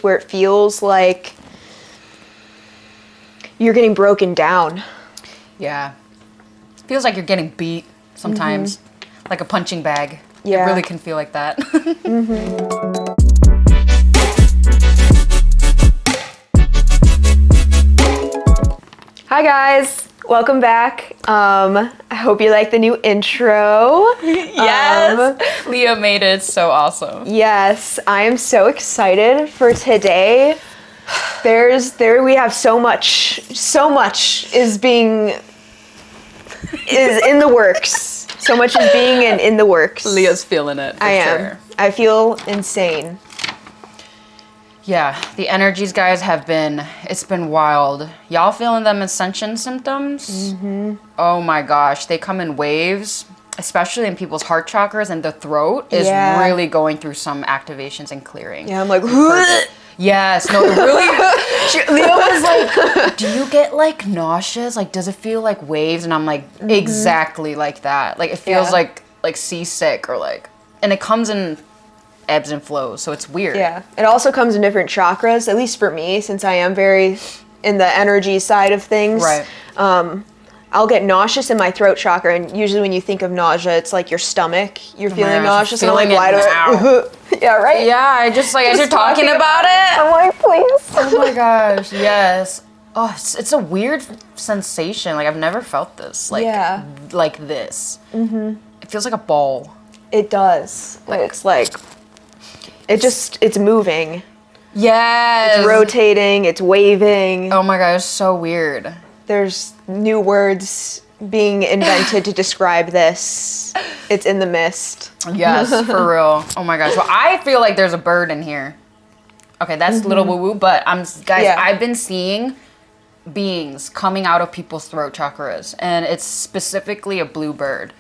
where it feels like you're getting broken down. Yeah. Feels like you're getting beat sometimes, like a punching bag. Yeah. It really can feel like that. Hi guys, welcome back. I hope you like the new intro. Yes, Leah made it so awesome. Yes, I am so excited for today. We have so much is in the works. So much is being in the works. Leah's feeling it. I am. I feel insane. Yeah, the energies, guys, it's been wild. Y'all feeling them Ascension symptoms? Oh my gosh, they come in waves, especially in people's heart chakras, and the throat is really going through some activations and clearing. Yeah, I'm like, yes, no, it really, Leah was like, do you get like nauseous? Like, does it feel like waves? And I'm like, exactly like that. Like, it feels like seasick or like, and it comes in ebbs and flows, so it's weird. Yeah, it also comes in different chakras, at least for me, since I am very in the energy side of things. Right. I'll get nauseous in my throat chakra, and usually when you think of nausea, it's like your stomach, you're feeling nauseous, and I'm like, why do I? Yeah, right? Yeah, I just like, as you're talking about it, I'm like, please. oh my gosh, yes. Oh, it's a weird sensation. Like, I've never felt this. Like, like this. It feels like a ball. It does. It's like, it's moving. Yes. It's rotating, it's waving. Oh my gosh, it's so weird. There's new words being invented to describe this. It's in the mist. Yes, for real. Oh my gosh. Well, I feel like there's a bird in here. Okay, that's a little woo-woo, but I've been seeing beings coming out of people's throat chakras, and it's specifically a blue bird.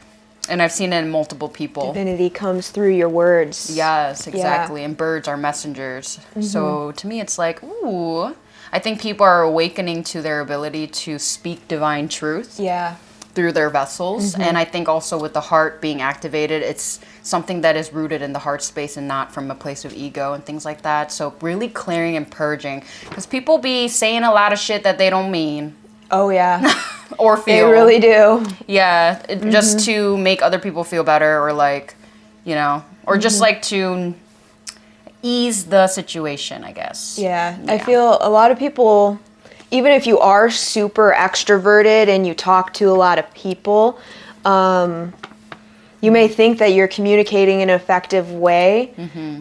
And I've seen it in multiple people. Divinity comes through your words. Yes, exactly. And birds are messengers. So to me, it's like, ooh. I think people are awakening to their ability to speak divine truth through their vessels. And I think also with the heart being activated, it's something that is rooted in the heart space and not from a place of ego and things like that. So really clearing and purging. Because people be saying a lot of shit that they don't mean. Oh, yeah. Or feel. They really do. Yeah, just to make other people feel better, or like, you know, or just like to ease the situation, I guess. Yeah, I feel a lot of people, even if you are super extroverted and you talk to a lot of people, you may think that you're communicating in an effective way,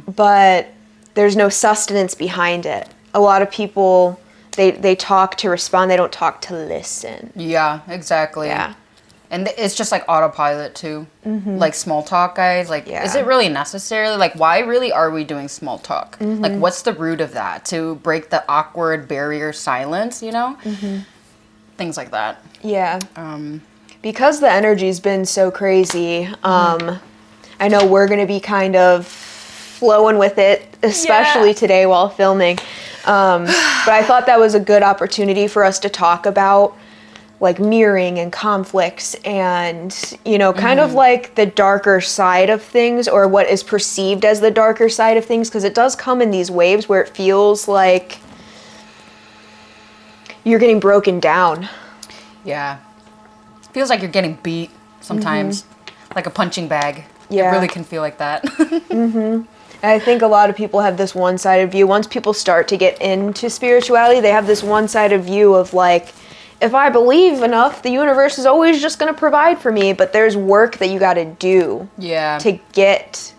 but there's no sustenance behind it. A lot of people, they talk to respond, they don't talk to listen. Yeah, exactly. Yeah. And it's just like autopilot too. Like small talk, guys. Like, is it really necessarily? Like, why really are we doing small talk? Like, what's the root of that? To break the awkward barrier silence, you know? Things like that. Yeah. Because the energy's been so crazy, I know we're going to be kind of flowing with it, especially today while filming. But I thought that was a good opportunity for us to talk about like mirroring and conflicts and, you know, kind of like the darker side of things, or what is perceived as the darker side of things, because it does come in these waves where it feels like you're getting broken down. Yeah. Feels like you're getting beat sometimes, like a punching bag. Yeah. It really can feel like that. And I think a lot of people have this one-sided view. Once people start to get into spirituality, they have this one-sided view of like, if I believe enough, the universe is always just going to provide for me, but there's work that you got to do to get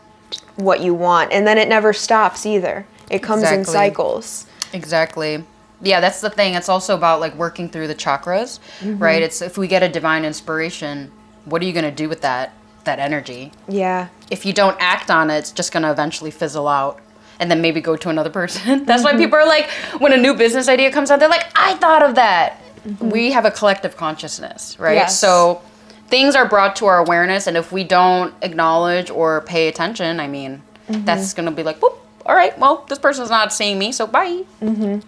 what you want. And then it never stops either. It comes in cycles. Exactly. Yeah, that's the thing. It's also about like working through the chakras, right? It's if we get a divine inspiration, what are you going to do with that energy? Yeah. If you don't act on it, it's just going to eventually fizzle out and then maybe go to another person. That's why people are like, when a new business idea comes out, they're like, I thought of that. We have a collective consciousness, right? Yes. So things are brought to our awareness, and if we don't acknowledge or pay attention, I mean, that's going to be like, whoop, all right, well, this person's not seeing me, so bye. And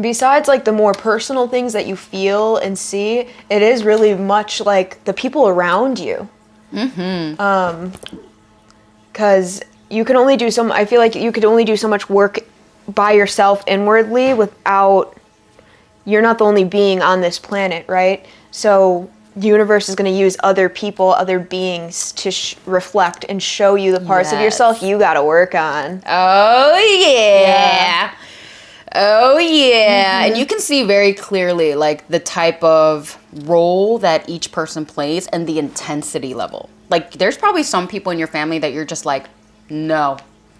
besides like the more personal things that you feel and see, it is really much like the people around you. Because you can only do I feel like you could only do so much work by yourself inwardly without, you're not the only being on this planet, right? So the universe is going to use other people, other beings to reflect and show you the parts of yourself you got to work on. Oh, yeah. Oh, yeah. And you can see very clearly, like, the type of role that each person plays and the intensity level. Like, there's probably some people in your family that you're just like, no,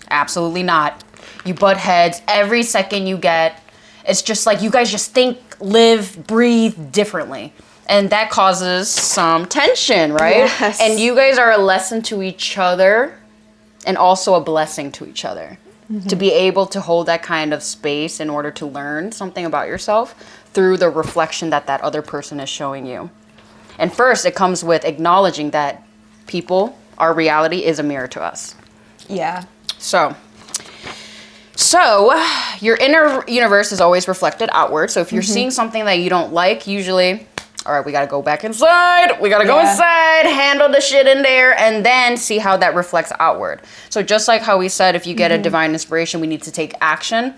absolutely not. You butt heads every second you get. It's just like you guys just think, live, breathe differently. And that causes some tension, right? Yes. And you guys are a lesson to each other and also a blessing to each other. To be able to hold that kind of space in order to learn something about yourself through the reflection that that other person is showing you. And first, it comes with acknowledging that people, our reality is a mirror to us. Yeah. So your inner universe is always reflected outward. So if you're seeing something that you don't like, usually, all right, we got to go back inside. We got to go inside, handle the shit in there, and then see how that reflects outward. So just like how we said, if you get a divine inspiration, we need to take action.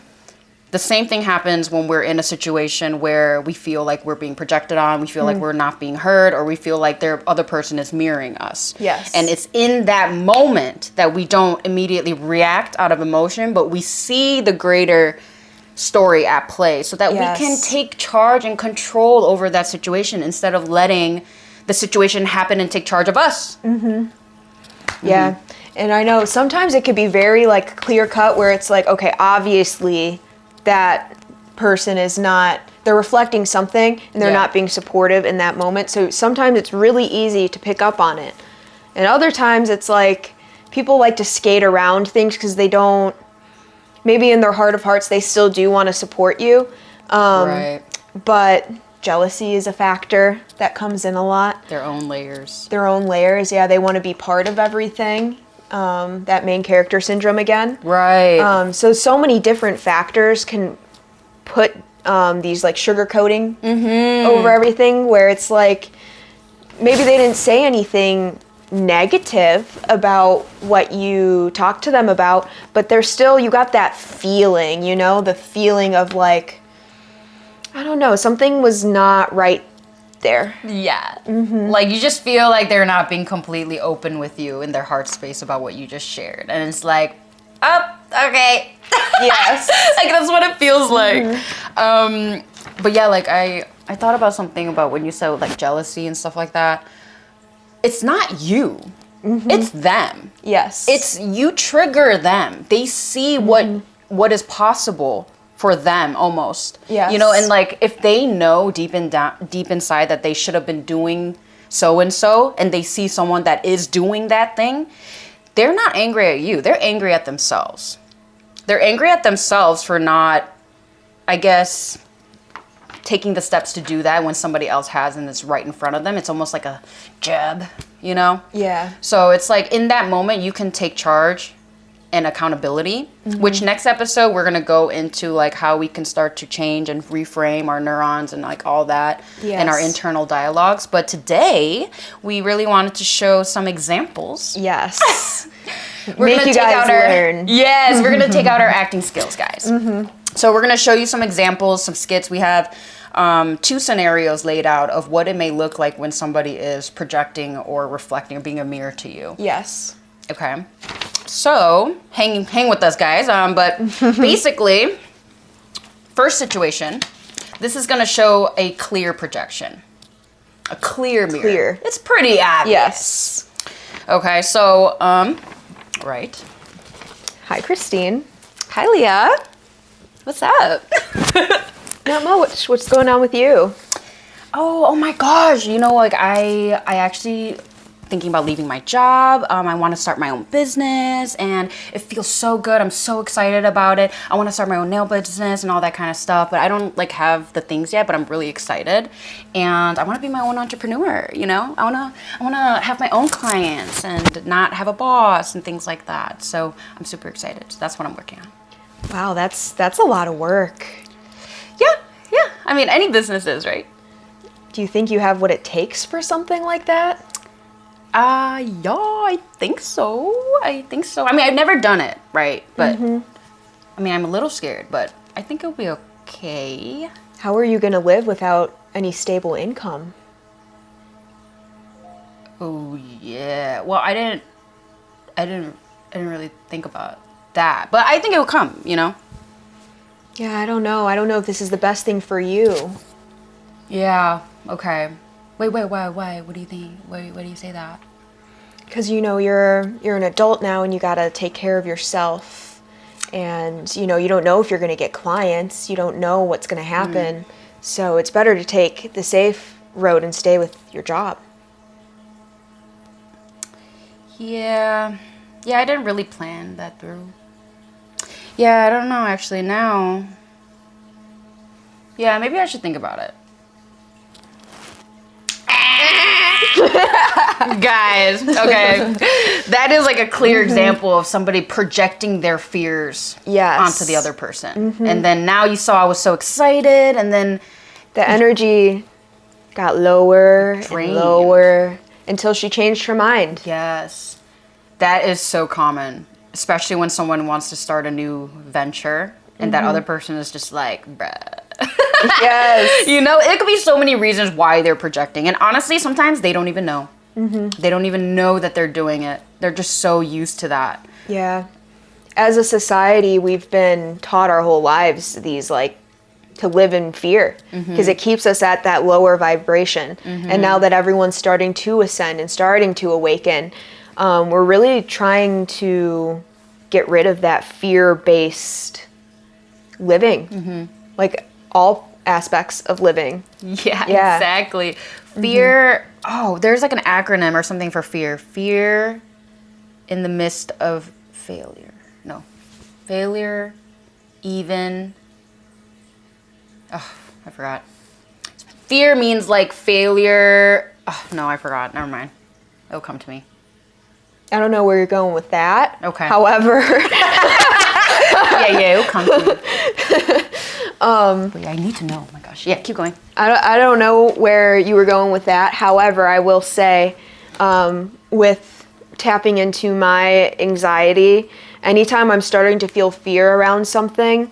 The same thing happens when we're in a situation where we feel like we're being projected on, we feel like we're not being heard, or we feel like the other person is mirroring us. Yes. And it's in that moment that we don't immediately react out of emotion, but we see the greater story at play so that we can take charge and control over that situation instead of letting the situation happen and take charge of us. Yeah. And I know sometimes it could be very like clear cut where it's like, okay, obviously that person is not, they're reflecting something and they're not being supportive in that moment. So sometimes it's really easy to pick up on it. And other times it's like people like to skate around things because they don't, maybe in their heart of hearts, they still do want to support you. Right. But jealousy is a factor that comes in a lot. Their own layers. Yeah. They want to be part of everything. That main character syndrome again. Right. So many different factors can put these like sugar coating over everything where it's like, maybe they didn't say anything negative about what you talked to them about, but there's still, you got that feeling, you know, the feeling of like, I don't know, something was not right there. Yeah. Like you just feel like they're not being completely open with you in their heart space about what you just shared. And it's like, oh, okay. Yes. Like that's what it feels like. But yeah, like I thought about something about when you said like jealousy and stuff like that. It's not you. It's them. Yes. It's you trigger them. They see what is possible for them almost. Yes. You know, and like if they know deep inside that they should have been doing so and so, and they see someone that is doing that thing, they're not angry at you. They're angry at themselves. They're angry at themselves for not, I guess, taking the steps to do that when somebody else has and it's right in front of them. It's almost like a jab, you know? Yeah. So it's like in that moment you can take charge and accountability, which next episode we're gonna go into like how we can start to change and reframe our neurons and like all that and our internal dialogues. But today we really wanted to show some examples. Yes. We're Make gonna you take guys out learn. Yes, we're gonna take out our acting skills, guys. So we're gonna show you some examples, some skits. We have 2 scenarios laid out of what it may look like when somebody is projecting or reflecting or being a mirror to you. Yes. Okay. So hang with us, guys. But basically, first situation, this is gonna show a clear projection, a clear mirror. Clear. It's pretty obvious. Yes. Okay. So right. Hi, Christine. Hi, Leah. What's up? Not much. What's going on with you? Oh my gosh. You know, like I actually thinking about leaving my job. I want to start my own business and it feels so good. I'm so excited about it. I want to start my own nail business and all that kind of stuff, but I don't like have the things yet, but I'm really excited. And I want to be my own entrepreneur, you know? I want to have my own clients and not have a boss and things like that. So I'm super excited. So that's what I'm working on. Wow, that's a lot of work. Yeah. I mean, any business is, right? Do you think you have what it takes for something like that? Yeah, I think so. I mean, I've never done it, right? But I mean, I'm a little scared, but I think it'll be okay. How are you going to live without any stable income? Oh, yeah. Well, I didn't really think about that, but I think it will come, you know? Yeah, I don't know. I don't know if this is the best thing for you. Yeah, okay. Wait, why? What do you think? Why do you say that? Because, you know, you're an adult now and you got to take care of yourself. And, you know, you don't know if you're going to get clients. You don't know what's going to happen. So it's better to take the safe road and stay with your job. Yeah, I didn't really plan that through. Yeah, I don't know, actually, now. Yeah, maybe I should think about it. Guys, okay. That is like a clear example of somebody projecting their fears onto the other person. And then now you saw I was so excited, and then the energy got lower and lower until she changed her mind. Yes. That is so common, especially when someone wants to start a new venture and that other person is just like, bruh. Yes. You know, it could be so many reasons why they're projecting. And honestly, sometimes they don't even know. They don't even know that they're doing it. They're just so used to that. Yeah. As a society, we've been taught our whole lives to live in fear because it keeps us at that lower vibration. And now that everyone's starting to ascend and starting to awaken, we're really trying to get rid of that fear-based living. Like all aspects of living. Yeah, exactly. Fear, there's like an acronym or something for fear. Fear in the midst of failure. No. Failure, even... Oh, I forgot. Fear means like failure... Oh, no, I forgot. Never mind. It'll come to me. I don't know where you're going with that. Okay. However... yeah, it'll come to me. But yeah, I need to know. Oh my gosh. Yeah, keep going. I don't know where you were going with that. However, I will say, with tapping into my anxiety, anytime I'm starting to feel fear around something,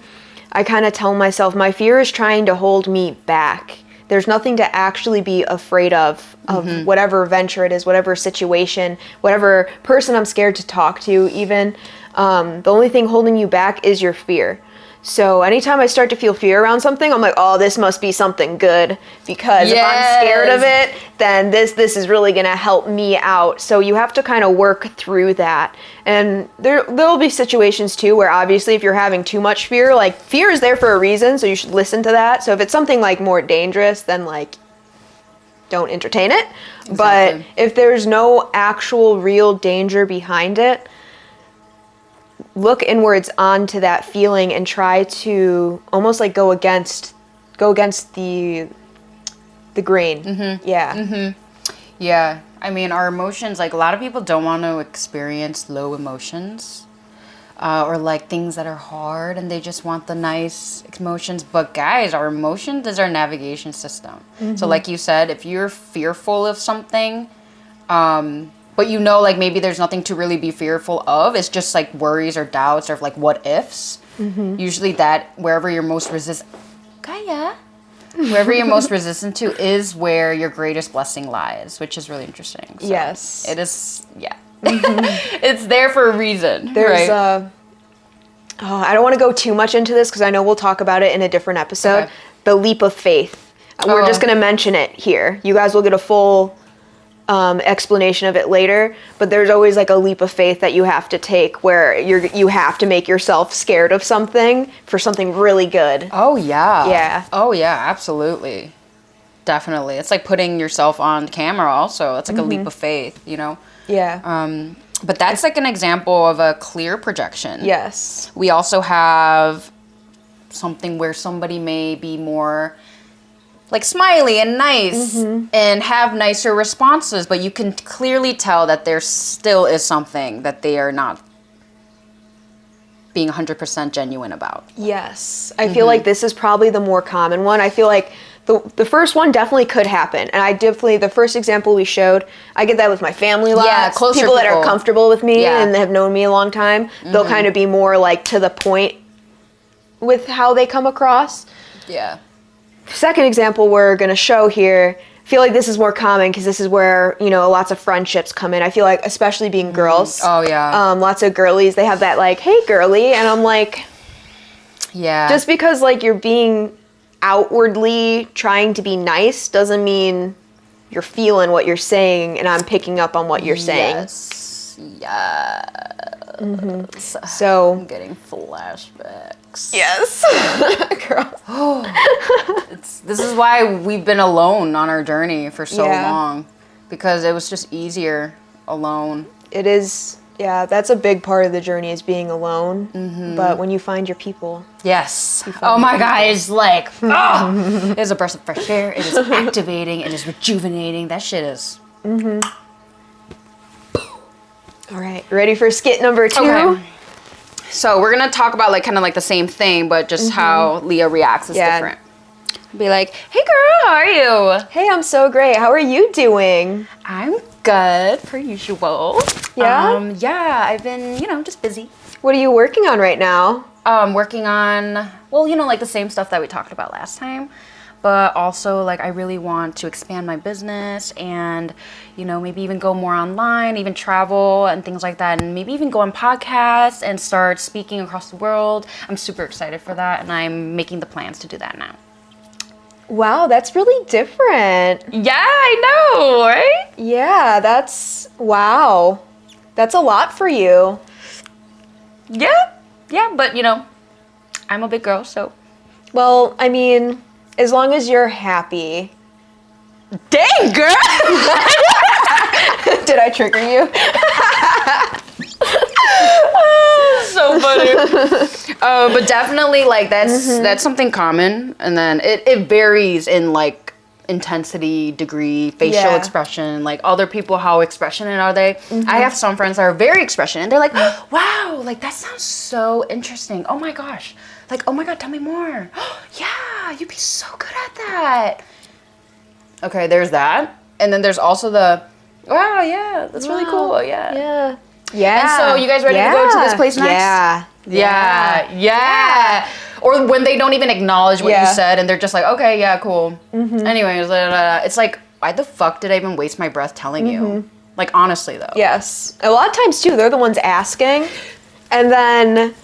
I kind of tell myself my fear is trying to hold me back. There's nothing to actually be afraid of whatever venture it is, whatever situation, whatever person I'm scared to talk to even. The only thing holding you back is your fear. So anytime I start to feel fear around something, I'm like, oh, this must be something good. Because if I'm scared of it, then this is really going to help me out. So you have to kind of work through that. And there'll be situations too where obviously if you're having too much fear, like fear is there for a reason, so you should listen to that. So if it's something like more dangerous, then like don't entertain it. Exactly. But if there's no actual real danger behind it, look inwards onto that feeling and try to almost like go against the grain. Yeah, I mean, our emotions, like a lot of people don't want to experience low emotions or like things that are hard, and they just want the nice emotions. But guys, our emotions is our navigation system. So like you said, if you're fearful of something, but you know, like maybe there's nothing to really be fearful of. It's just like worries or doubts or like what ifs. Usually that wherever you're most wherever you're most resistant to is where your greatest blessing lies, which is really interesting. So yes. It is, yeah. It's there for a reason. There's I don't want to go too much into this because I know we'll talk about it in a different episode. Okay. The leap of faith. We're just going to mention it here. You guys will get a full explanation of it later, but there's always like a leap of faith that you have to take where you have to make yourself scared of something for something really good. Oh yeah. Yeah. Oh yeah, absolutely. Definitely. It's like putting yourself on camera also. It's like a leap of faith, you know? Yeah. But that's like an example of a clear projection. Yes. We also have something where somebody may be more like smiley and nice and have nicer responses, but you can clearly tell that there still is something that they are not being 100% genuine about. Yes. I feel like this is probably the more common one. I feel like the first one definitely could happen. And the first example we showed, I get that with my family a lot. Yeah, closer people that are comfortable with me and have known me a long time, they'll kind of be more like to the point with how they come across. Yeah. Second example we're going to show here, I feel like this is more common because this is where, you know, lots of friendships come in. I feel like, especially being girls. Oh, yeah. Lots of girlies, they have that like, hey, girly. And I'm like, yeah. just because like you're being outwardly trying to be nice doesn't mean you're feeling what you're saying and I'm picking up on what you're saying. Yes. Yeah. So I'm getting flashbacks. yes. Girl. This is why we've been alone on our journey for so Yeah. long, because it was just easier alone. It is, yeah, that's a big part of the journey is being alone. But when you find your people. Yes. Oh my God, it's like, oh, it's a burst of fresh air. It is activating. It is rejuvenating. That shit is. All right, ready for skit number 2? Okay. So we're gonna talk about like kind of like the same thing, but just how Leah reacts is different. Be like, hey girl, how are you? Hey, I'm so great. How are you doing? I'm good, per usual. Yeah? Yeah, I've been, just busy. What are you working on right now? Working on, well, like the same stuff that we talked about last time, but also like I really want to expand my business and, maybe even go more online, even travel and things like that, and maybe even go on podcasts and start speaking across the world. I'm super excited for that, and I'm making the plans to do that now. Wow, that's really different. Yeah, I know, right? Yeah, wow. That's a lot for you. Yeah, but I'm a big girl, so. Well, I mean, as long as you're happy. Dang, girl! Did I trigger you? So funny. But definitely, like, that's something common, and then it varies in like intensity, degree, facial expression. Like other people, how expressionate are they? I have some friends that are very expressionate, and they're like, wow, like that sounds so interesting. Oh my gosh, like, oh my God, tell me more. Yeah, you'd be so good at that. Okay, there's that, and then there's also the, wow, yeah, that's really cool. Yeah. And so, you guys ready to go to this place next? Yeah. Or when they don't even acknowledge what you said, and they're just like, okay, yeah, cool. Anyways, it's like, why the fuck did I even waste my breath telling you? Like, honestly, though. Yes. A lot of times, too, they're the ones asking, and then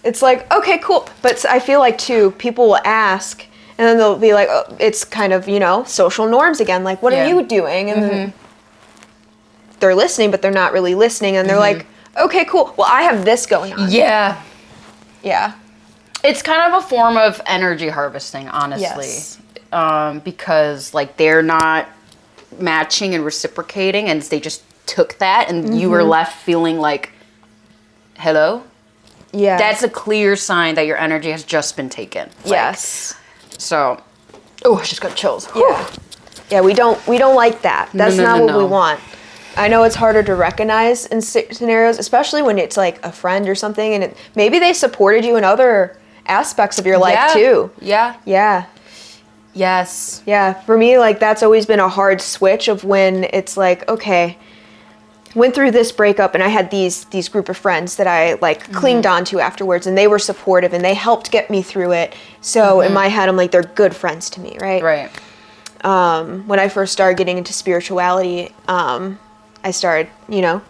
it's like, okay, cool. But I feel like, too, people will ask, and then they'll be like, oh, it's kind of, social norms again. Like, what are you doing? And then they're listening, but they're not really listening, and they're like, okay, cool. Well, I have this going on. Yeah. Yeah. It's kind of a form of energy harvesting, honestly. Yes. Because, like, they're not matching and reciprocating, and they just took that, and you were left feeling like, hello? Yeah. That's a clear sign that your energy has just been taken. Like, yes. So, oh, I just got chills. Yeah. Yeah, we don't like that. That's not what we want. I know it's harder to recognize in scenarios, especially when it's like a friend or something, and maybe they supported you in other aspects of your life too. Yeah. Yes. Yeah, for me, like, that's always been a hard switch of when it's like, okay, went through this breakup and I had these group of friends that I like clinged onto afterwards, and they were supportive and they helped get me through it. So in my head, I'm like, they're good friends to me, right? Right. When I first started getting into spirituality, I started,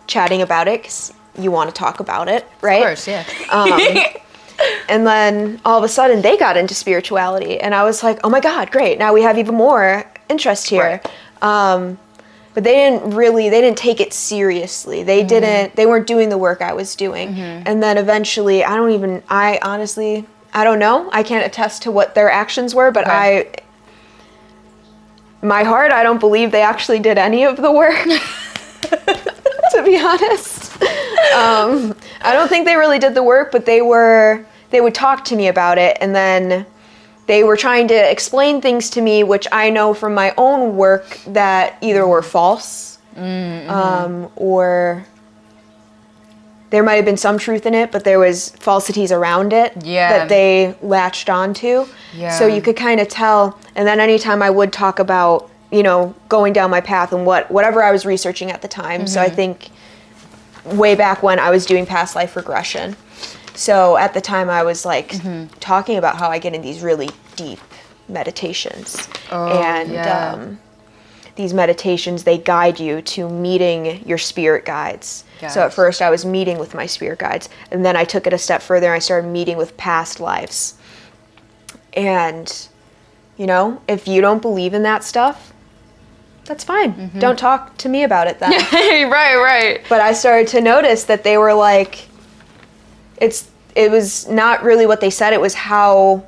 chatting about it because you want to talk about it, right? Of course, yeah. And then all of a sudden they got into spirituality, and I was like, oh my God, great. Now we have even more interest here. Right. But they didn't take it seriously. They weren't doing the work I was doing. And then eventually, I honestly, I don't know. I can't attest to what their actions were, but my heart, I don't believe they actually did any of the work. To be honest, I don't think they really did the work, but they would talk to me about it, and then they were trying to explain things to me, which I know from my own work that either were false, or there might have been some truth in it, but there was falsities around it that they latched onto. Yeah. So you could kind of tell, and then anytime I would talk about, going down my path and whatever I was researching at the time. So I think way back when I was doing past life regression. So at the time I was like talking about how I get in these really deep meditations. These meditations, they guide you to meeting your spirit guides. Yes. So at first I was meeting with my spirit guides, and then I took it a step further and I started meeting with past lives. And, you know, if you don't believe in that stuff, that's fine. Don't talk to me about it then. Right. But I started to notice that they were like, it was not really what they said, it was how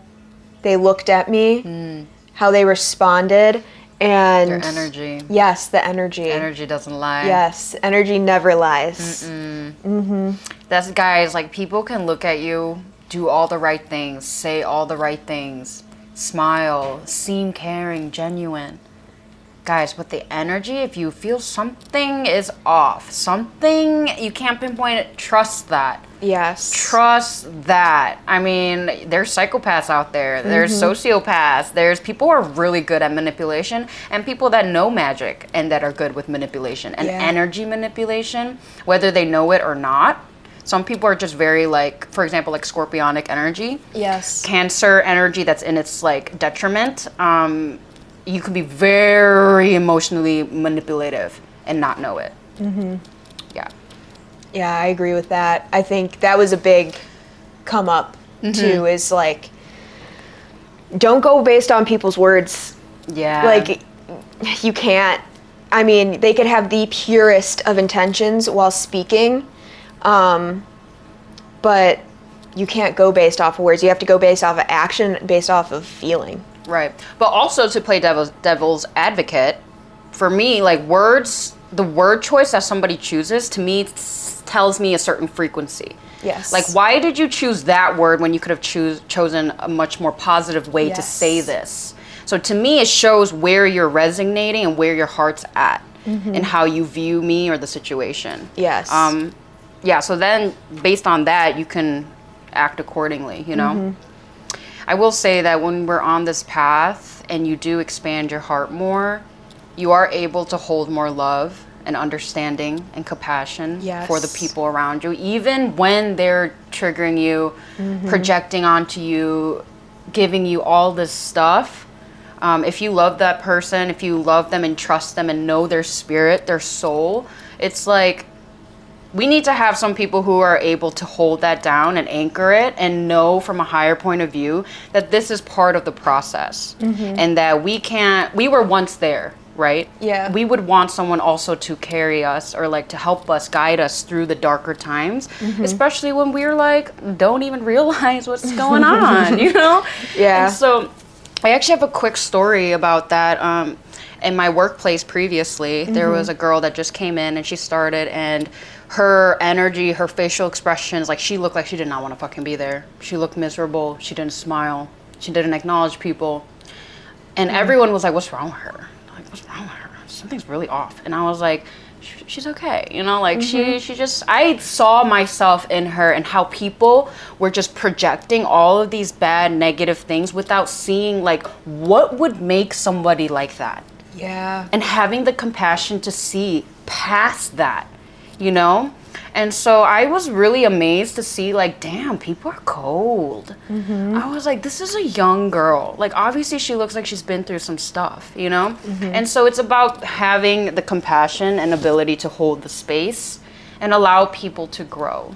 they looked at me, how they responded. And their energy. Yes, the energy. Energy doesn't lie. Yes, energy never lies. That's, guys, like, people can look at you, do all the right things, say all the right things, smile, seem caring, genuine. Guys, but the energy, if you feel something is off, something you can't pinpoint it, trust that. Yes. Trust that. I mean, there's psychopaths out there. There's sociopaths. There's people who are really good at manipulation, and people that know magic and that are good with manipulation and energy manipulation, whether they know it or not. Some people are just very, like, for example, like scorpionic energy. Yes. Cancer energy that's in its, like, detriment. You can be very emotionally manipulative and not know it. Yeah, I agree with that. I think that was a big come up too, is like, don't go based on people's words. Yeah. Like, you can't. I mean, they could have the purest of intentions while speaking, but you can't go based off of words. You have to go based off of action, based off of feeling. Right. But also, to play devil's advocate, for me, like, words, the word choice that somebody chooses, to me, tells me a certain frequency. Yes. Like, why did you choose that word when you could have chosen a much more positive way to say this? So to me, it shows where you're resonating and where your heart's at and how you view me or the situation. Yes. So then, based on that, you can act accordingly, you know? I will say that when we're on this path and you do expand your heart more, you are able to hold more love and understanding and compassion for the people around you, even when they're triggering you, projecting onto you, giving you all this stuff. If you love that person, if you love them and trust them and know their spirit, their soul, it's like, we need to have some people who are able to hold that down and anchor it and know from a higher point of view that this is part of the process and that we were once there, right? Yeah. We would want someone also to carry us or, like, to help us, guide us through the darker times, especially when we're like, don't even realize what's going on, you know? Yeah. And so I actually have a quick story about that. In my workplace previously, there was a girl that just came in and she started, and her energy, her facial expressions, like, she looked like she did not want to fucking be there. She looked miserable. She didn't smile. She didn't acknowledge people. And everyone was like, what's wrong with her? Like, what's wrong with her? Something's really off. And I was like, she's okay. You know, like, she just, I saw myself in her and how people were just projecting all of these bad, negative things without seeing, like, what would make somebody like that. Yeah. And having the compassion to see past that, you know? And so I was really amazed to see, like, damn, people are cold. I was like, this is a young girl. Like, obviously she looks like she's been through some stuff, you know? And so it's about having the compassion and ability to hold the space and allow people to grow.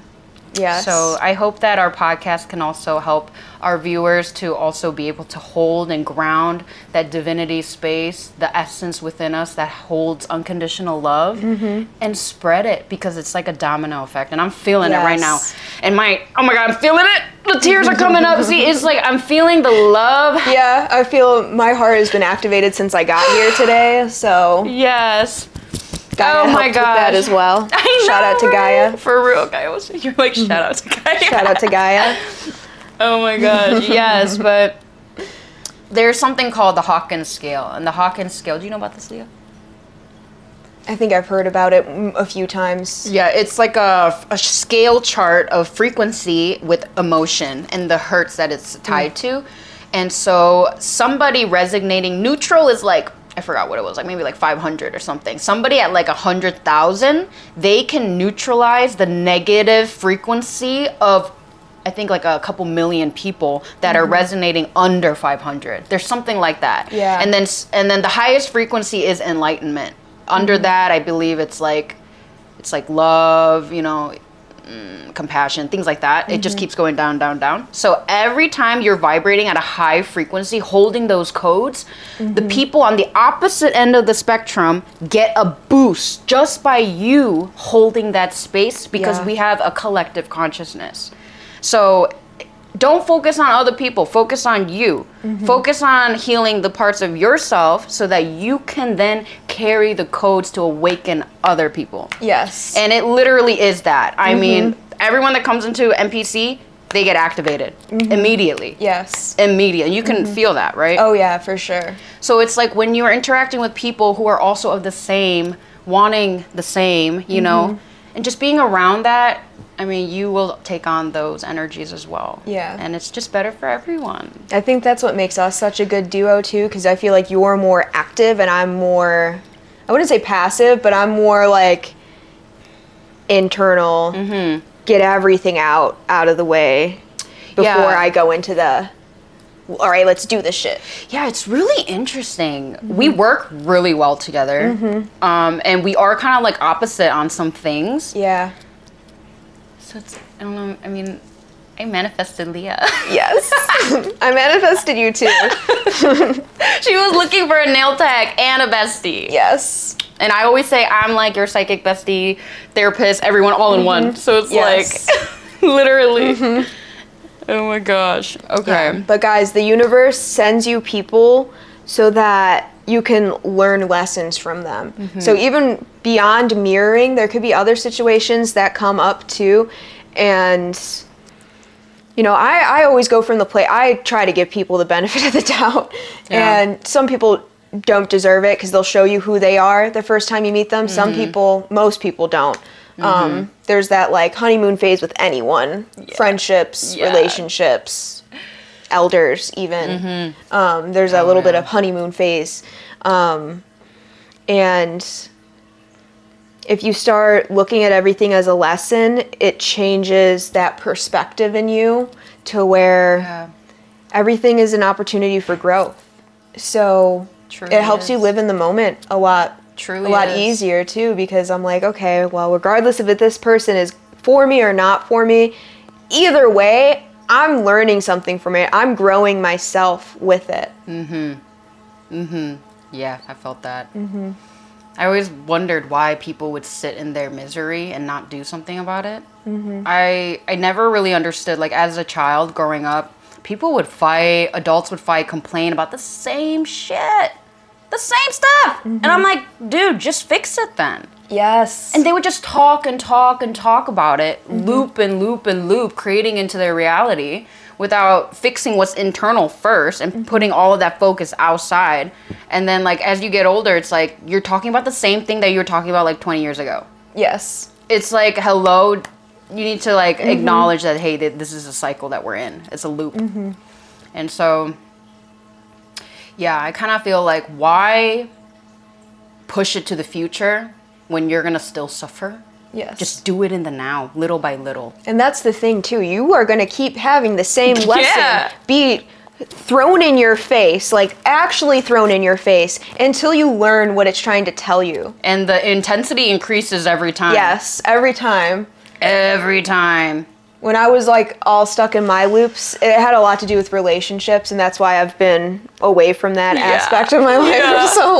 Yes. So I hope that our podcast can also help our viewers to also be able to hold and ground that divinity space, the essence within us that holds unconditional love, and spread it, because it's like a domino effect. And I'm feeling it right now. And oh my God, I'm feeling it. The tears are coming up. See, it's like I'm feeling the love. Yeah, I feel my heart has been activated since I got here today. So yes. Gaia helped with that as well. I know, shout out to Gaia. For real, Gaia. You're like, shout out to Gaia. Shout out to Gaia. Oh my gosh, yes, but there's something called the Hawkins scale. And the Hawkins scale, do you know about this, Leah? I think I've heard about it a few times. Yeah, it's like a scale chart of frequency with emotion and the hertz that it's tied to. And so somebody resonating neutral is like, I forgot what it was, like maybe like 500 or something. Somebody at like 100,000, they can neutralize the negative frequency of I think like a couple million people that are resonating under 500. There's something like that. Yeah. And then the highest frequency is enlightenment. Under that, I believe it's like love, you know, compassion, things like that. It just keeps going down, down, down. So every time you're vibrating at a high frequency, holding those codes, the people on the opposite end of the spectrum get a boost just by you holding that space, because we have a collective consciousness. So don't focus on other people, focus on you. Focus on healing the parts of yourself so that you can then carry the codes to awaken other people. Yes. And it literally is that. I mean, everyone that comes into NPC, they get activated immediately. Yes. Immediately. You can feel that, right? Oh yeah, for sure. So it's like when you're interacting with people who are also of the same, wanting the same, you know, and just being around that, I mean, you will take on those energies as well. Yeah. And it's just better for everyone. I think that's what makes us such a good duo too, because I feel like you're more active and I'm more, I wouldn't say passive, but I'm more like internal, get everything out of the way before I go into the, all right, let's do this shit. Yeah, it's really interesting. We work really well together. And we are kind of like opposite on some things. Yeah. So it's, I don't know, I mean, I manifested Leah. Yes. I manifested you too. She was looking for a nail tech and a bestie. Yes. And I always say I'm like your psychic bestie, therapist, everyone all in one. So it's like, literally. Oh my gosh. Okay. Yeah. But guys, the universe sends you people so that you can learn lessons from them. So even beyond mirroring, there could be other situations that come up too. And, you know, I always go from the play. I try to give people the benefit of the doubt. And some people don't deserve it because they'll show you who they are the first time you meet them. Some people, most people don't. There's that like honeymoon phase with anyone, friendships, relationships, elders even. There's a little bit of honeymoon phase. And if you start looking at everything as a lesson, it changes that perspective in you to where everything is an opportunity for growth. So it helps you live in the moment a lot. Truly a lot easier too, because I'm like, okay, well, regardless of if this person is for me or not for me, either way, I'm learning something from it. I'm growing myself with it. Yeah, I felt that. I always wondered why people would sit in their misery and not do something about it. I never really understood, like as a child growing up, people would fight, adults would fight, complain about the same shit. The same stuff. And I'm like, dude, just fix it then. Yes. And they would just talk and talk and talk about it, loop and loop and loop, creating into their reality without fixing what's internal first and putting all of that focus outside. And then like as you get older, it's like you're talking about the same thing that you were talking about like 20 years ago. Yes. It's like, hello, you need to like acknowledge that, hey, this is a cycle that we're in. It's a loop. And so yeah, I kind of feel like, why push it to the future when you're going to still suffer? Yes. Just do it in the now, little by little. And that's the thing too. You are going to keep having the same lesson be thrown in your face, like actually thrown in your face, until you learn what it's trying to tell you. And the intensity increases every time. Yes, every time. Every time. When I was like all stuck in my loops, it had a lot to do with relationships, and that's why I've been away from that aspect of my life for so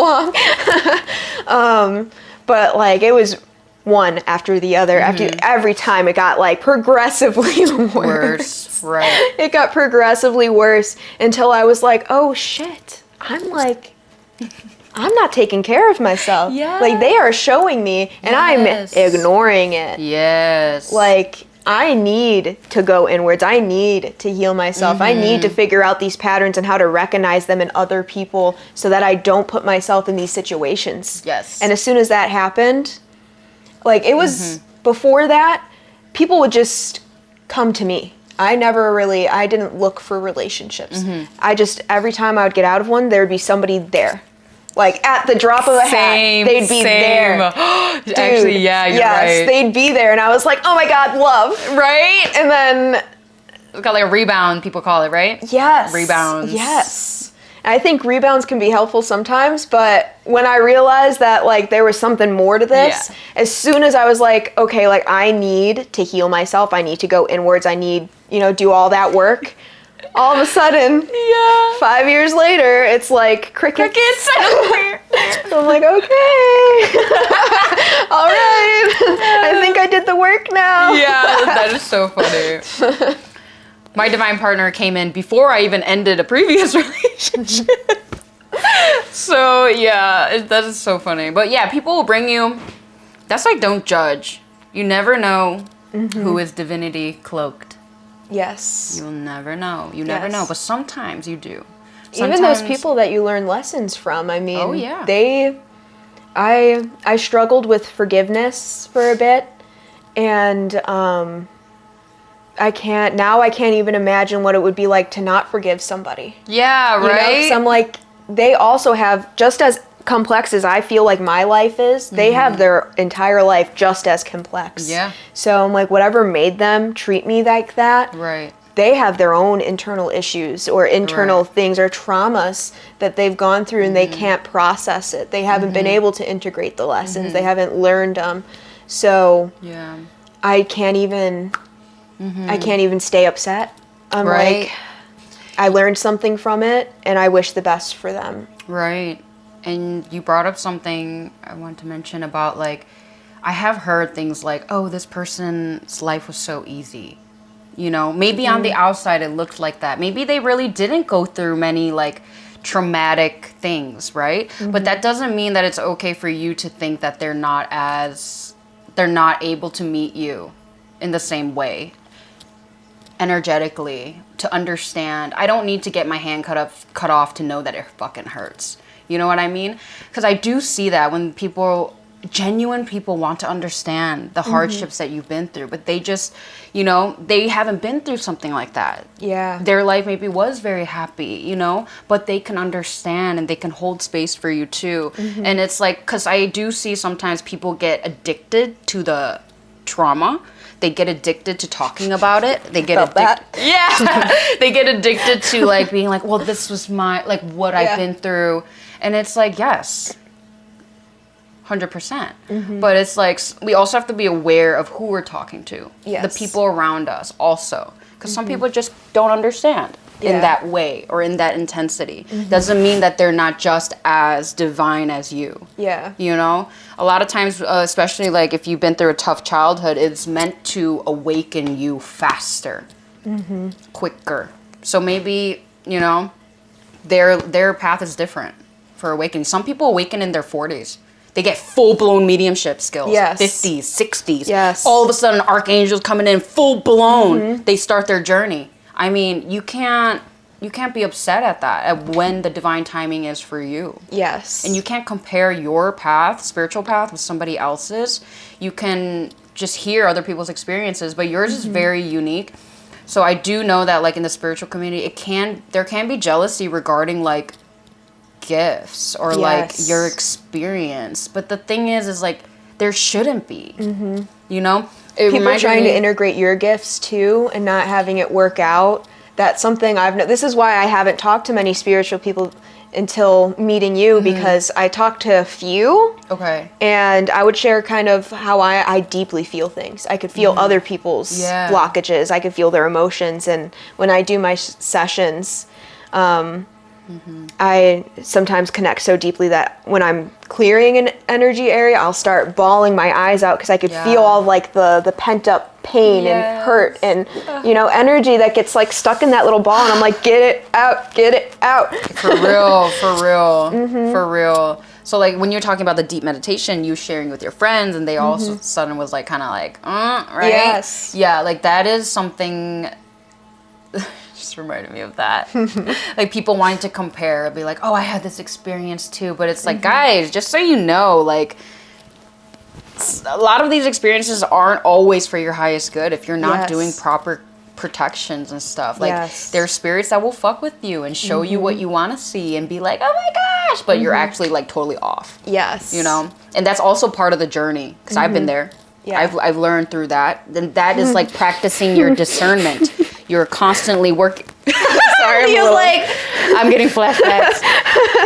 long. But like it was one after the other. After every time, it got like progressively worse. Right. It got progressively worse until I was like, oh shit, I'm not taking care of myself. Yeah. Like they are showing me, and I'm ignoring it. Yes. Like I need to go inwards. I need to heal myself. I need to figure out these patterns and how to recognize them in other people so that I don't put myself in these situations. Yes. And as soon as that happened, like it was before that, people would just come to me. I didn't look for relationships. I just, every time I would get out of one, there would be somebody there. Like at the drop of a hat, they'd be there. Dude, actually, yeah, you're right. Yes, they'd be there, and I was like, oh my God, love. Right? And then It's got like a rebound, people call it, right? Yes. Rebounds. Yes. I think rebounds can be helpful sometimes, but when I realized that like there was something more to this, as soon as I was like, okay, like I need to heal myself, I need to go inwards, I need, do all that work. All of a sudden, 5 years later, it's like crickets. I'm like, okay. All right. I think I did the work now. Yeah, that is so funny. My divine partner came in before I even ended a previous relationship. So, yeah, that is so funny. But yeah, people will bring you, that's like don't judge. You never know who is divinity cloaked. Yes. You'll never know. You never know. But sometimes you do. Even those people that you learn lessons from, I mean, I struggled with forgiveness for a bit, and I can't even imagine what it would be like to not forgive somebody. Yeah, right? 'Cause I'm like, they also have, just as complex as I feel like my life is, they have their entire life just as complex. Yeah. So I'm like, whatever made them treat me like that, Right. they have their own internal issues or internal things or traumas that they've gone through and they can't process it. They haven't been able to integrate the lessons. They haven't learned them. So I can't even stay upset. I'm like, I learned something from it and I wish the best for them. Right. And you brought up something I want to mention about, like, I have heard things like, oh, this person's life was so easy. Maybe on the outside it looked like that. Maybe they really didn't go through many, like, traumatic things, right? But that doesn't mean that it's okay for you to think that they're not able to meet you in the same way, energetically, to understand. I don't need to get my hand cut off to know that it fucking hurts. You know what I mean? Because I do see that when genuine people want to understand the hardships that you've been through, but they just, they haven't been through something like that. Yeah. Their life maybe was very happy, but they can understand and they can hold space for you too. And it's like, because I do see sometimes people get addicted to the trauma. They get addicted to talking about it. They get addicted. Yeah. They get addicted to like being like, well, this was what I've been through. And it's like, yes, 100%. But it's like, we also have to be aware of who we're talking to. Yes. The people around us also. Because some people just don't understand in that way or in that intensity. Doesn't mean that they're not just as divine as you. Yeah. A lot of times, especially like if you've been through a tough childhood, it's meant to awaken you faster, quicker. So maybe, their path is different for awakening. Some people awaken in their 40s. They get full-blown mediumship skills. Yes. 50s, 60s. Yes. All of a sudden, archangels coming in full-blown. They start their journey. I mean, you can't be upset at that, at when the divine timing is for you. Yes. And you can't compare your path, spiritual path, with somebody else's. You can just hear other people's experiences, but yours is very unique. So I do know that, like, in the spiritual community, there can be jealousy regarding, like, gifts or like your experience, but the thing is like there shouldn't be. People trying to integrate your gifts too and not having it work out. That's something this is why I haven't talked to many spiritual people until meeting you, because I talked to a few and I would share kind of how I deeply feel things. I could feel other people's blockages. I could feel their emotions, and when I do my sessions, I sometimes connect so deeply that when I'm clearing an energy area, I'll start bawling my eyes out because I could feel all like the pent up pain and hurt and energy that gets like stuck in that little ball, and I'm like, get it out. For real, for real. So like when you're talking about the deep meditation, you sharing with your friends, and they all of a sudden was like kind of like, right? Yes. Yeah, like that is something. Just reminded me of that. Like people wanting to compare, be like, oh, I had this experience too, but it's like, guys, just so you know, like a lot of these experiences aren't always for your highest good if you're not doing proper protections and stuff. Like there are spirits that will fuck with you and show you what you want to see and be like, oh my gosh, but you're actually like totally off. Yes. And that's also part of the journey, because I've been there. Yeah. I've learned through that. Then that is like practicing your discernment. you're constantly working. Sorry, I'm getting flashbacks.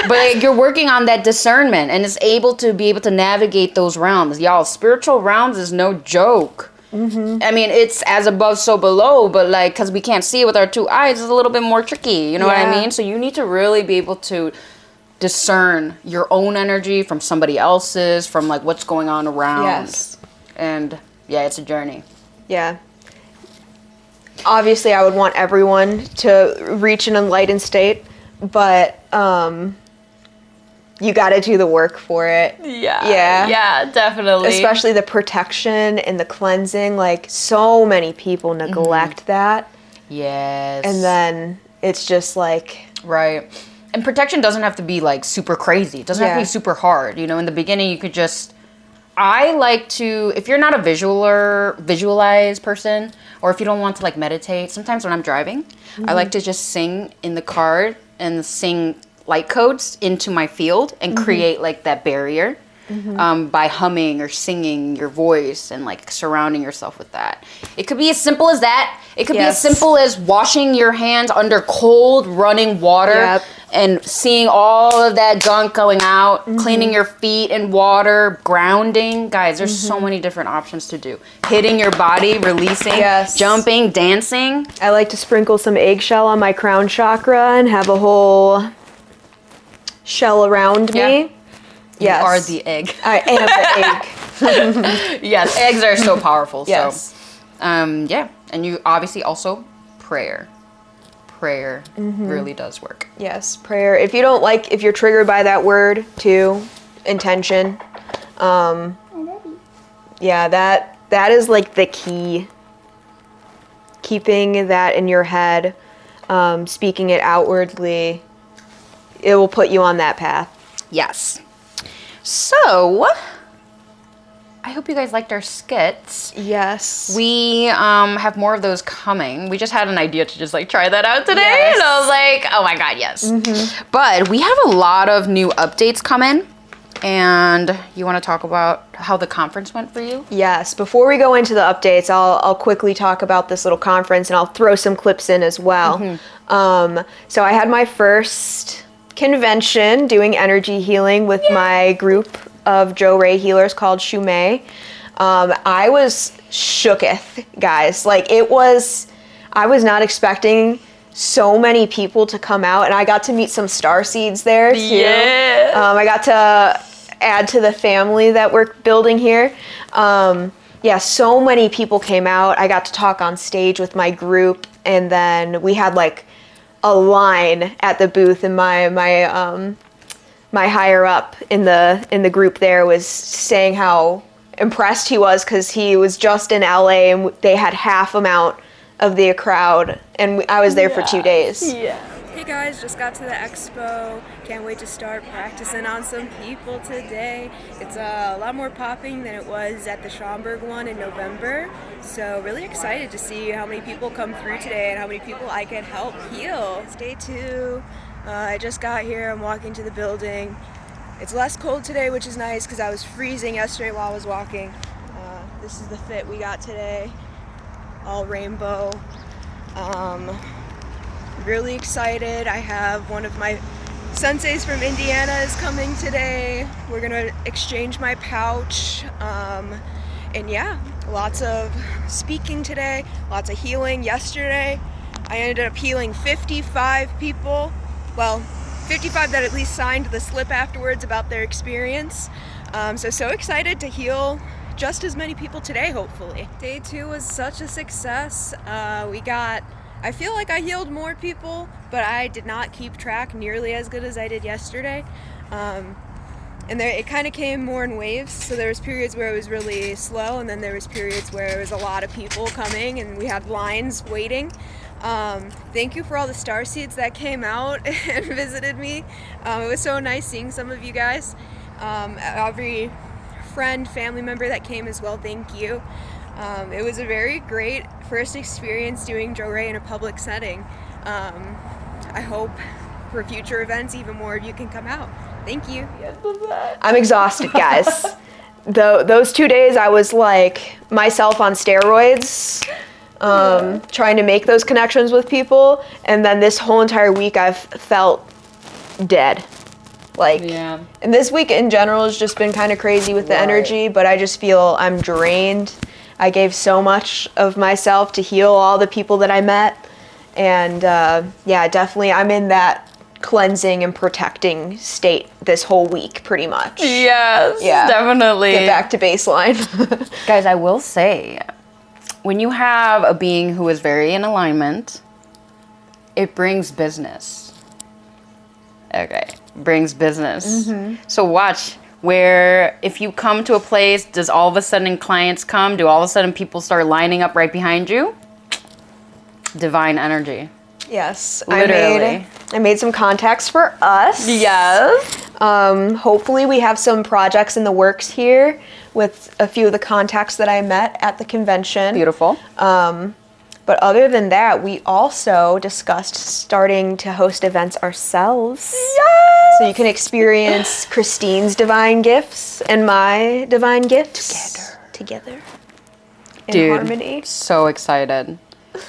But like, you're working on that discernment, and it's able to navigate those realms. Y'all, spiritual realms is no joke. Mm-hmm. I mean, it's as above, so below, but like, because we can't see it with our two eyes, it's a little bit more tricky. You know what I mean? So you need to really be able to discern your own energy from somebody else's, from like what's going on around. Yes. And yeah, it's a journey. Yeah. Obviously, I would want everyone to reach an enlightened state, but you got to do the work for it. Yeah, definitely. Especially the protection and the cleansing. Like, so many people neglect that. Yes. And then it's just like... Right. And protection doesn't have to be like super crazy. It doesn't have to be super hard. You know, in the beginning, you could just... I like to, if you're not a visualize person, or if you don't want to like meditate, sometimes when I'm driving, I like to just sing in the car and sing light codes into my field and create like that barrier by humming or singing your voice and like surrounding yourself with that. It could be as simple as that. It could be as simple as washing your hands under cold running water and seeing all of that gunk going out, cleaning your feet in water, grounding. Guys, there's so many different options to do. Hitting your body, releasing, jumping, dancing. I like to sprinkle some eggshell on my crown chakra and have a whole shell around me. You are the egg. I am the egg. Yes, eggs are so powerful. Yes. So, and you obviously also prayer. Prayer really does work. Yes, prayer. If you don't like, if you're triggered by that word too, intention. That is like the key. Keeping that in your head, speaking it outwardly, it will put you on that path. Yes. So, I hope you guys liked our skits. Yes. We have more of those coming. We just had an idea to just like try that out today. And I was like, oh my God, yes. But we have a lot of new updates coming. And you want to talk about how the conference went for you? Yes. Before we go into the updates, I'll quickly talk about this little conference, and I'll throw some clips in as well. So I had my first convention doing energy healing with my group of Jo Ray healers called Shumei. I was shooketh, guys. Like, I was not expecting so many people to come out, and I got to meet some starseeds there too. Yeah. I got to add to the family that we're building here. So many people came out. I got to talk on stage with my group, and then we had like a line at the booth, and my higher up in the group there was saying how impressed he was because he was just in LA and they had half amount of the crowd, and I was there for 2 days. Hey guys, just got to the expo. Can't wait to start practicing on some people today. It's a lot more popping than it was at the Schaumburg one in November. So really excited to see how many people come through today and how many people I can help heal. It's day 2. I just got here. I'm walking to the building. It's less cold today, which is nice because I was freezing yesterday while I was walking. This is the fit we got today. All rainbow. Really excited. I have one of my senseis from Indiana is coming today. We're gonna exchange my pouch. And yeah, lots of speaking today, lots of healing. Yesterday, I ended up healing 55 people. Well, 55 that at least signed the slip afterwards about their experience. So excited to heal just as many people today, hopefully. Day 2 was such a success. I feel like I healed more people, but I did not keep track nearly as good as I did yesterday. And it kind of came more in waves. So there was periods where it was really slow, and then there was periods where there was a lot of people coming and we had lines waiting. Thank you for all the starseeds that came out and visited me. It was so nice seeing some of you guys. Every friend, family member that came as well, thank you. It was a very great first experience doing Jo Ray in a public setting. I hope for future events even more of you can come out. Thank you. I'm exhausted, guys. Those 2 days I was like myself on steroids. trying to make those connections with people. And then this whole entire week I've felt dead. Like, and this week in general has just been kind of crazy with the energy, but I just feel I'm drained. I gave so much of myself to heal all the people that I met. And yeah, definitely I'm in that cleansing and protecting state this whole week, pretty much. Yes, definitely. Get back to baseline. Guys, I will say, when you have a being who is very in alignment, it brings business. Okay, brings business. So watch, where if you come to a place, does all of a sudden clients come? Do all of a sudden people start lining up right behind you? Divine energy. Yes, Literally. I made some contacts for us. Yes. Hopefully we have some projects in the works here with a few of the contacts that I met at the convention. Beautiful. But other than that, we also discussed starting to host events ourselves. Yes! So you can experience Christine's divine gifts and my divine gifts together in harmony. So excited.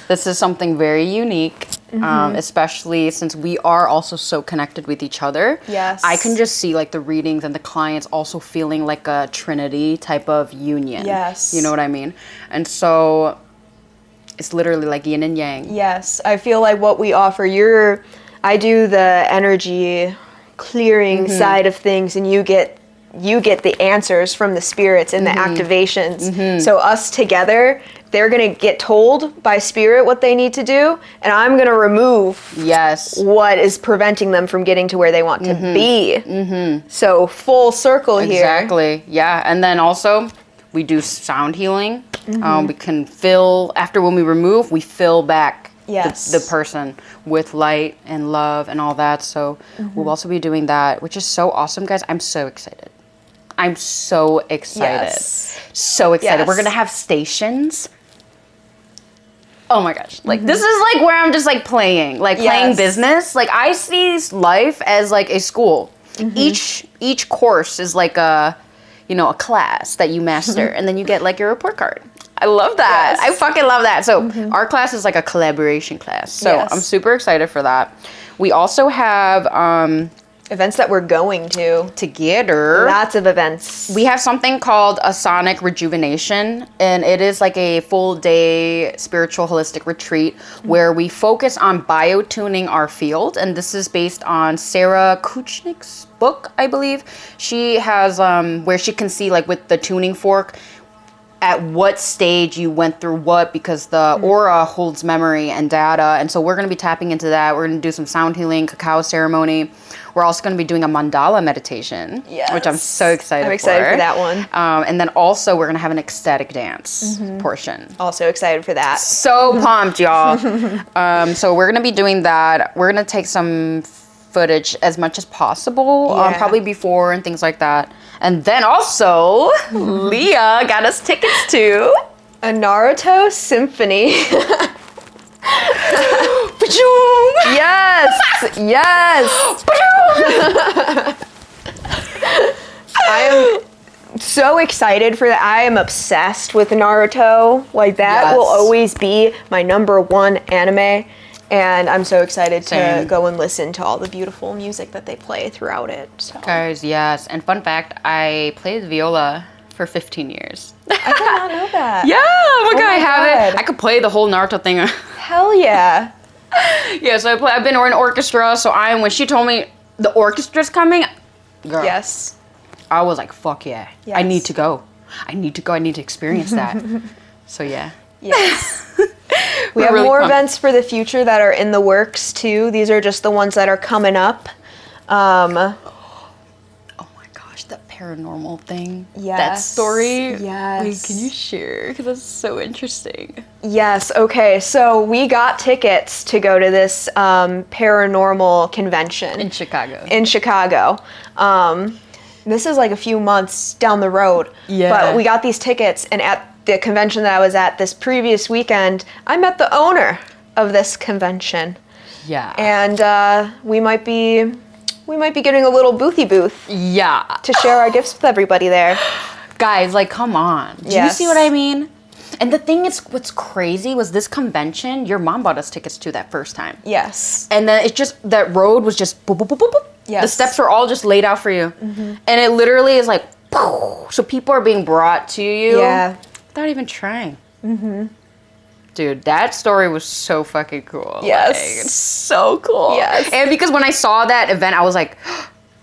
This is something very unique, especially since we are also so connected with each other. Yes. I can just see like the readings and the clients also feeling like a trinity type of union. Yes. You know what I mean? And so it's literally like yin and yang. Yes. I feel like what we offer, I do the energy clearing side of things, and you get the answers from the spirits and the activations. So us together, they're going to get told by spirit what they need to do, and I'm going to remove what is preventing them from getting to where they want to be. So full circle here. Exactly. Yeah. And then also we do sound healing. We can fill, after when we remove, we fill back the person with light and love and all that. So we'll also be doing that, which is so awesome, guys. I'm so excited. I'm so excited. So excited. Yes. We're going to have stations. Oh my gosh. Like, this is like where I'm just like playing business. Like, I see life as like a school. Each course is like a class that you master, and then you get like your report card. I love that. I fucking love that. So our class is like a collaboration class. So I'm super excited for that. We also have events that we're going to together. Lots of events. We have something called a sonic rejuvenation, and it is like a full day spiritual holistic retreat where we focus on biotuning our field. And this is based on Sarah Kuchnick's book, I believe. She has where she can see like with the tuning fork at what stage you went through what, because the aura holds memory and data. And so we're going to be tapping into that. We're going to do some sound healing, cacao ceremony. We're also going to be doing a mandala meditation, which I'm so excited for. I'm excited for that one. And then also we're going to have an ecstatic dance portion. Also excited for that. So pumped, y'all. So we're going to be doing that. We're going to take some footage as much as possible, probably before and things like that. And then also, Leah got us tickets to a Naruto symphony. Yes. I am so excited for that. I am obsessed with Naruto. Like, that will always be my #1 anime. And I'm so excited to go and listen to all the beautiful music that they play throughout it. So. Guys, yes. And fun fact, I played viola for 15 years. I did not know that. Yeah, oh my God, I have it. I could play the whole Naruto thing. Hell yeah. Yeah, so I've been in an orchestra, so when she told me the orchestra's coming, girl. Yes. I was like, fuck yeah. Yes. I need to go. I need to experience that. So yeah. Yes. We have really more events for the future that are in the works too. These are just the ones that are coming up. Oh my gosh, that paranormal thing. Yes. That story. Yes. Wait, can you share? Because that's so interesting. Yes. Okay. So we got tickets to go to this paranormal convention in Chicago. This is like a few months down the road. Yeah. But we got these tickets, and at the convention that I was at this previous weekend, I met the owner of this convention. Yeah. And we might be getting a little boothy booth. Yeah. To share our gifts with everybody there. Guys, like, come on. Do you see what I mean? And the thing is, what's crazy was this convention, your mom bought us tickets to that first time. Yes. And then it's just, that road was just boop, boop, boop, boop, boop. Yes. The steps were all just laid out for you. And it literally is like, so people are being brought to you without even trying. Dude, that story was so fucking cool. Yes. Like, it's so cool. Yes. And because when I saw that event, I was like,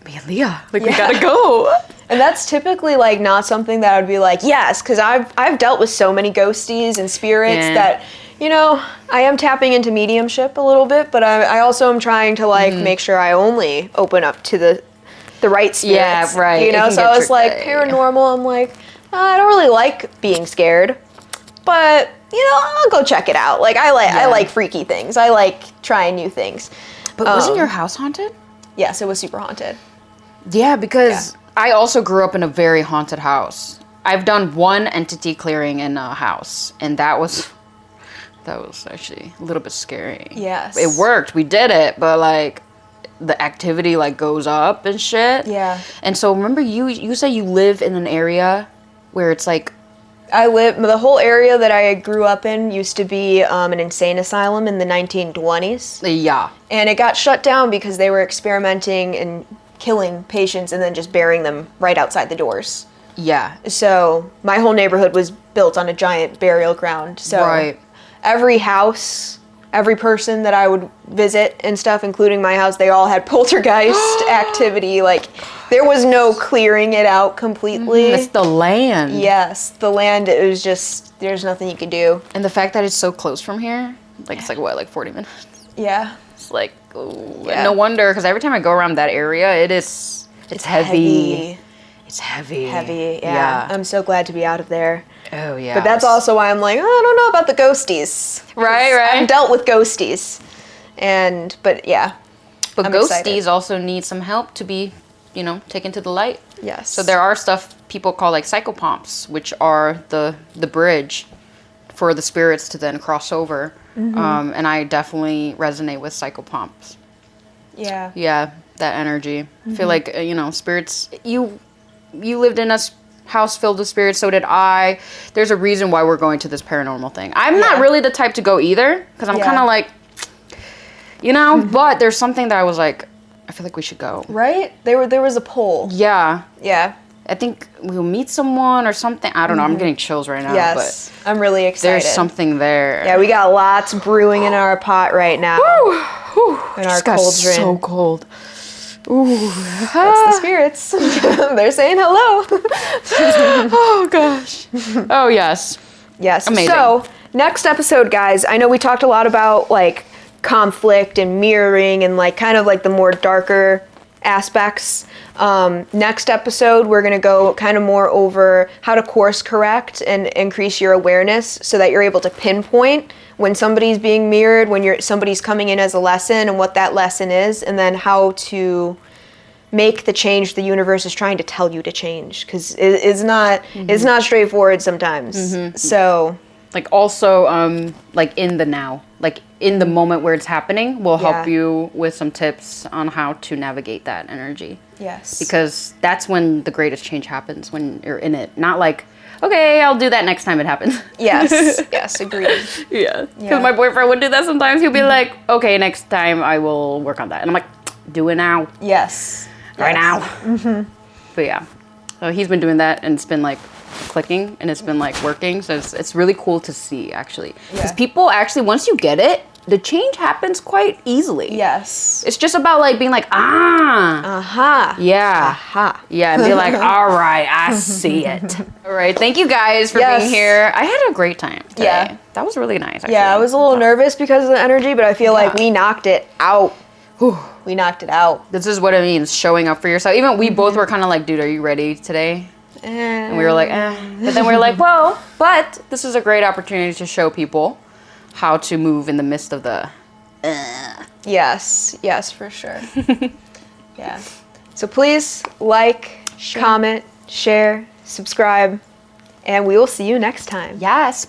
me and Leah, like, we gotta go. And that's typically like not something that I would be like, yes, because I've dealt with so many ghosties and spirits that, you know, I am tapping into mediumship a little bit, but I also am trying to like make sure I only open up to the right spirits. Yeah, right. You know, so I was like, paranormal, I'm like, I don't really like being scared, but you know, I'll go check it out. Like I like freaky things. I like trying new things. But wasn't your house haunted? Yes, it was super haunted. Yeah, because I also grew up in a very haunted house. I've done one entity clearing in a house, and that was actually a little bit scary. Yes. It worked. We did it, but like the activity like goes up and shit. Yeah. And so remember you say you live in an area where it's like the whole area that I grew up in used to be an insane asylum in the 1920s. Yeah. And it got shut down because they were experimenting and killing patients and then just burying them right outside the doors. Yeah. So my whole neighborhood was built on a giant burial ground. So every house, every person that I would visit and stuff, including my house, they all had poltergeist activity. Like, there was no clearing it out completely. It's the land. Yes, the land, it was just, there's nothing you could do. And the fact that it's so close from here, like it's like what, like 40 minutes? Yeah. It's like, ooh, no wonder, because every time I go around that area, it's heavy. It's heavy. Heavy, yeah. I'm so glad to be out of there. Oh, yeah. But that's also why I'm like, I don't know about the ghosties. Right. I've dealt with ghosties. But yeah. But I'm ghosties excited. also need some help to be, you know, taken to the light. Yes. So there are stuff people call like psychopomps, which are the bridge for the spirits to then cross over. And I definitely resonate with psychopomps. Yeah. Yeah, that energy. I feel like, you know, spirits, you lived in a house filled with spirits, so did I. There's a reason why we're going to this paranormal thing. I'm not really the type to go either, because I'm kind of like, you know, but there's something that I was like, I feel like we should go. Right? There was a poll. Yeah. Yeah. I think we'll meet someone or something. I don't know. I'm getting chills right now. Yes. But I'm really excited. there's something there. Yeah, we got lots brewing in our pot right now. In our cauldron. So cold. Ooh. That's the spirits. They're saying hello. Oh, gosh. Oh, yes. Yes. Amazing. So, next episode, guys, I know we talked a lot about, like, conflict and mirroring and, like, kind of, like, the more darker aspects. Next episode, we're going to go kind of more over how to course correct and increase your awareness so that you're able to pinpoint when somebody's being mirrored, when somebody's coming in as a lesson and what that lesson is, and then how to make the change the universe is trying to tell you to change, because it's not straightforward sometimes. So like also like in the now, like in the moment where it's happening, will help you with some tips on how to navigate that energy. Yes, because that's when the greatest change happens, when you're in it, not like, okay, I'll do that next time it happens. Yes, agreed. Yeah, because my boyfriend would do that sometimes. He'll be like, okay, next time I will work on that, and I'm like, do it now. Yes, right now. But yeah, so he's been doing that, and it's been like clicking, and it's been like working. So it's really cool to see, actually, because people actually, once you get it, the change happens quite easily. Yes. It's just about like being like, yeah, and be like, all right, I see it. All right, thank you guys for being here. I had a great time today. Yeah, that was really nice, actually. Yeah, I was a little nervous because of the energy, but I feel like we knocked it out. We knocked it out. This is what it means, showing up for yourself. Even we both were kind of like, dude, are you ready today? And we were like, but then we were like, well, but this is a great opportunity to show people how to move in the midst of the Yes, for sure. Yeah. So please like, comment, share, subscribe, and we will see you next time. Yes.